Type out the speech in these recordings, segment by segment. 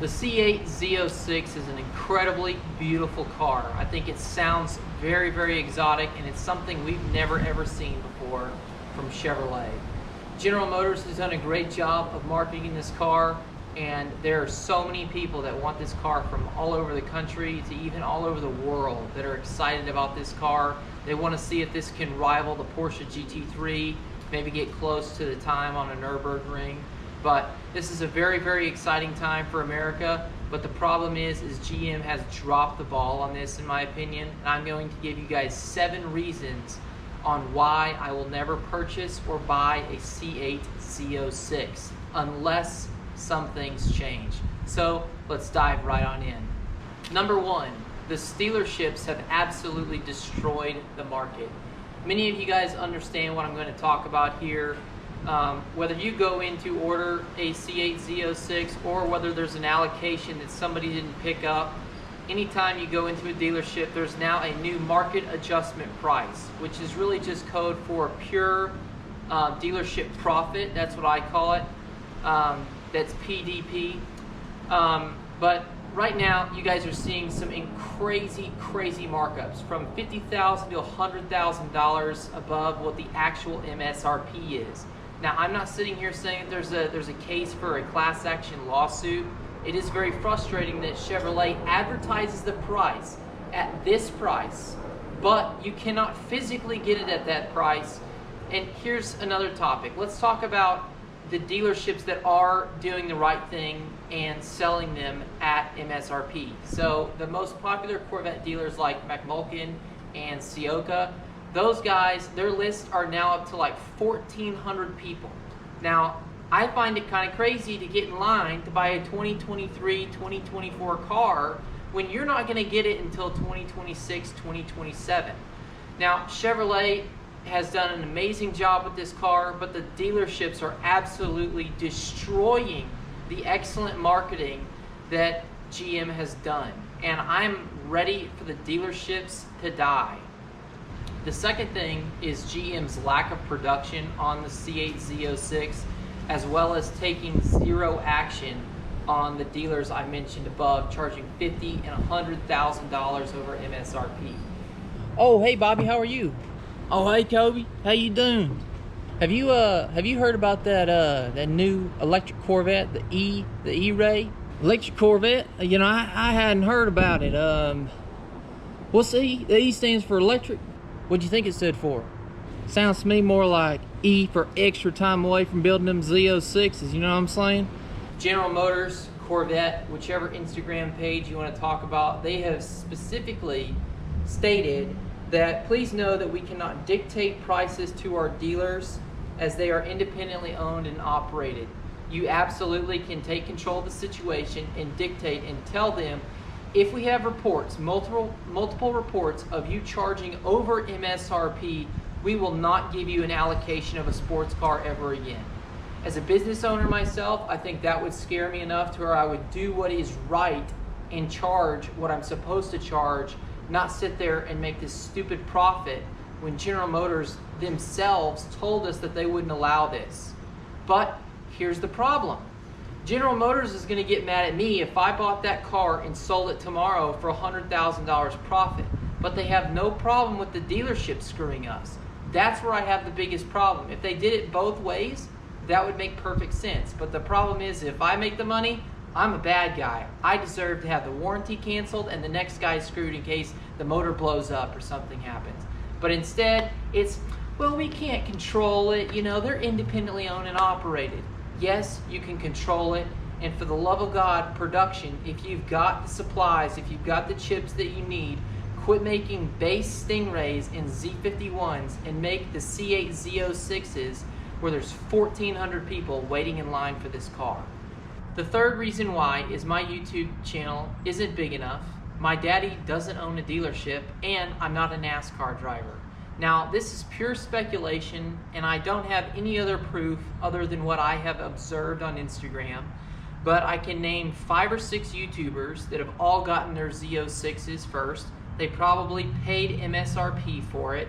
The C8 Z06 is an incredibly beautiful car. I think it sounds very, very exotic, and it's something we've never ever seen before from Chevrolet. General Motors has done a great job of marketing this car, and there are so many people that want this car from all over the country to even all over the world that are excited about this car. They want to see if this can rival the Porsche GT3, maybe get close to the time on a Nurburgring. But this is a very, very exciting time for America. But the problem is GM has dropped the ball on this, in my opinion. And I'm going to give you guys 7 reasons on why I will never purchase or buy a C8 Z06 unless some things change. So let's dive right on in. Number 1, the Stealerships have absolutely destroyed the market. Many of you guys understand what I'm going to talk about here. Whether you go in to order a C8 Z06 or whether there's an allocation that somebody didn't pick up, anytime you go into a dealership, there's now a new market adjustment price, which is really just code for pure dealership profit. That's what I call it. That's PDP. But right now, you guys are seeing some crazy markups from $50,000 to $100,000 above what the actual MSRP is. Now, I'm not sitting here saying that there's a case for a class action lawsuit. It is very frustrating that Chevrolet advertises the price at this price, but you cannot physically get it at that price. And here's another topic. Let's talk about the dealerships that are doing the right thing and selling them at MSRP. So the most popular Corvette dealers like macmulkin and ciocca, those guys, their lists are now up to like 1,400 people. Now, I find it kind of crazy to get in line to buy a 2023, 2024 car when you're not going to get it until 2026, 2027. Now, Chevrolet has done an amazing job with this car, but the dealerships are absolutely destroying the excellent marketing that GM has done. And I'm ready for the dealerships to die. The second thing is GM's lack of production on the C8 Z06, as well as taking zero action on the dealers I mentioned above, charging $50,000 and $100,000 over MSRP. Oh, hey Bobby, how are you? Oh, hey Kobe, how you doing? Have you heard about that new electric Corvette, the eray electric Corvette? You know, I hadn't heard about it. What's the E? The E stands for electric. What'd you think it stood for? Sounds to me more like E for extra time away from building them Z06s, you know what I'm saying? General Motors, Corvette, whichever Instagram page you want to talk about, they have specifically stated that please know that we cannot dictate prices to our dealers as they are independently owned and operated. You absolutely can take control of the situation and dictate and tell them, if we have reports, multiple reports of you charging over MSRP, we will not give you an allocation of a sports car ever again. As a business owner myself, I think that would scare me enough to where I would do what is right and charge what I'm supposed to charge, not sit there and make this stupid profit when General Motors themselves told us that they wouldn't allow this. But here's the problem. General Motors is going to get mad at me if I bought that car and sold it tomorrow for $100,000 profit. But they have no problem with the dealership screwing us. That's where I have the biggest problem. If they did it both ways, that would make perfect sense. But the problem is, if I make the money, I'm a bad guy. I deserve to have the warranty canceled and the next guy screwed in case the motor blows up or something happens. But instead, it's, well, we can't control it. You know, they're independently owned and operated. Yes, you can control it, and for the love of God, production, if you've got the supplies, if you've got the chips that you need, quit making base Stingrays and Z51s and make the C8 Z06s where there's 1,400 people waiting in line for this car. The third reason why is my YouTube channel isn't big enough, my daddy doesn't own a dealership, and I'm not a NASCAR driver. Now, this is pure speculation, and I don't have any other proof other than what I have observed on Instagram, but I can name 5 or 6 YouTubers that have all gotten their Z06s first. They probably paid MSRP for it,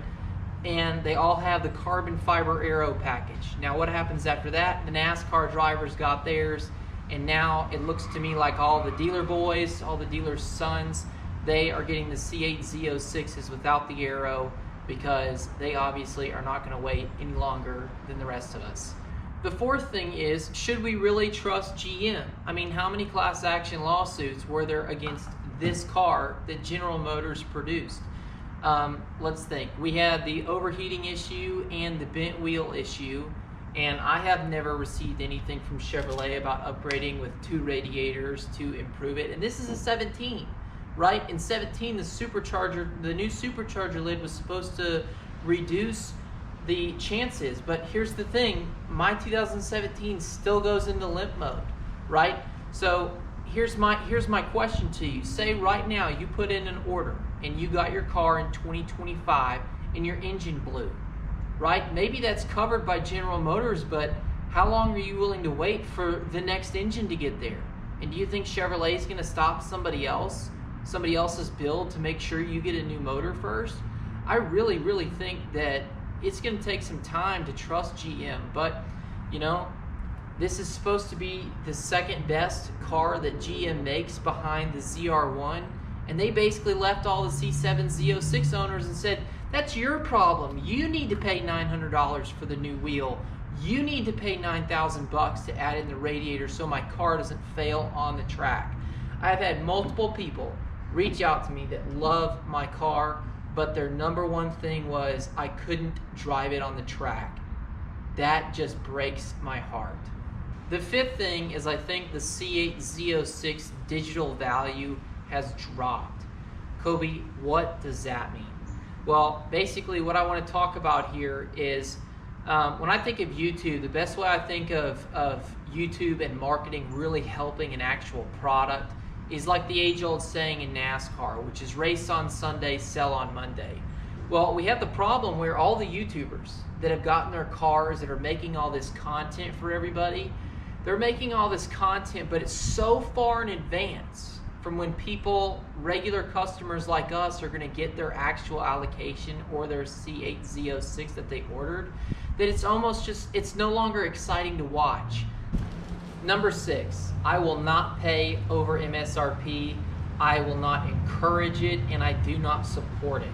and they all have the carbon fiber aero package. Now, what happens after that? The NASCAR drivers got theirs, And now it looks to me like all the dealer boys, all the dealers' sons, they are getting the C8 Z06s without the aero because they obviously are not going to wait any longer than the rest of us. The fourth thing is, should we really trust GM? I mean, how many class action lawsuits were there against this car that General Motors produced? Let's think. We had the overheating issue and the bent wheel issue, and I have never received anything from Chevrolet about upgrading with 2 radiators to improve it. And this is a 17, right? In 17, the new supercharger lid was supposed to reduce the chances, but here's the thing, my 2017 still goes into limp mode, right? So here's my question to you. Say right now you put in an order and you got your car in 2025 and your engine blew, right? Maybe that's covered by General Motors, but how long are you willing to wait for the next engine to get there? And do you think Chevrolet is going to stop somebody else's build to make sure you get a new motor first? I really think that it's going to take some time to trust GM, but you know, this is supposed to be the second best car that GM makes behind the ZR1, and they basically left all the C7 Z06 owners and said, that's your problem. You need to pay $900 for the new wheel. You need to pay $9,000 to add in the radiator so my car doesn't fail on the track. I've had multiple people reach out to me that love my car, but their number one thing was I couldn't drive it on the track. That just breaks my heart. The fifth thing is I think the C8 Z06 digital value has dropped. Kobe, what does that mean? Well, basically what I want to talk about here is when I think of YouTube, the best way I think of YouTube and marketing really helping an actual product is like the age-old saying in NASCAR, which is race on Sunday, sell on Monday. Well, we have the problem where all the YouTubers that have gotten their cars, that are making all this content for everybody, they're making all this content, but it's so far in advance from when people, regular customers like us, are gonna get their actual allocation or their C8 Z06 that they ordered, that it's almost just, it's no longer exciting to watch. Number 6, I will not pay over MSRP. I will not encourage it, and I do not support it.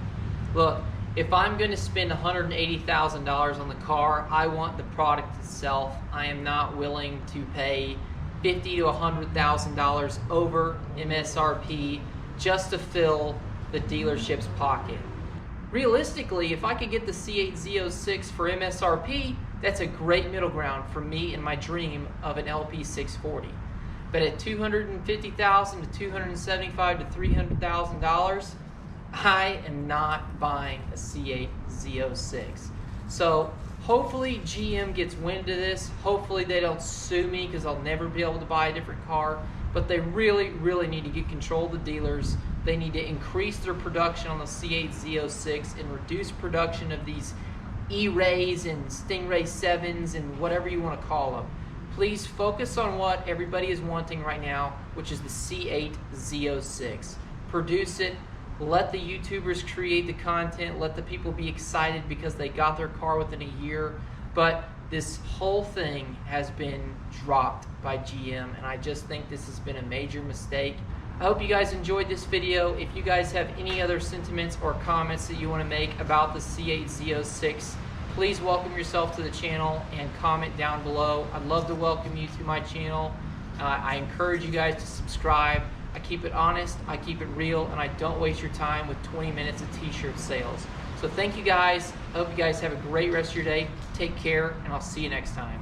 Look, if I'm going to spend $180,000 on the car, I want the product itself. I am not willing to pay $50,000 to $100,000 over MSRP just to fill the dealership's pocket. Realistically, if I could get the C8 Z06 for MSRP, that's a great middle ground for me and my dream of an LP640. But at $250,000 to $275,000 to $300,000, I am not buying a C8 Z06. So hopefully GM gets wind of this. Hopefully they don't sue me because I'll never be able to buy a different car. But they really need to get control of the dealers. They need to increase their production on the C8 Z06 and reduce production of these E-Rays and Stingray 7s and whatever you want to call them. Please focus on what everybody is wanting right now, which is the C8 Z06. Produce it, let the YouTubers create the content, let the people be excited because they got their car within a year, but this whole thing has been dropped by GM, and I just think this has been a major mistake. I hope you guys enjoyed this video. If you guys have any other sentiments or comments that you want to make about the C8 Z06, please welcome yourself to the channel and comment down below. I'd love to welcome you to my channel. I encourage you guys to subscribe. I keep it honest, I keep it real, and I don't waste your time with 20 minutes of t-shirt sales. So thank you guys. I hope you guys have a great rest of your day. Take care, and I'll see you next time.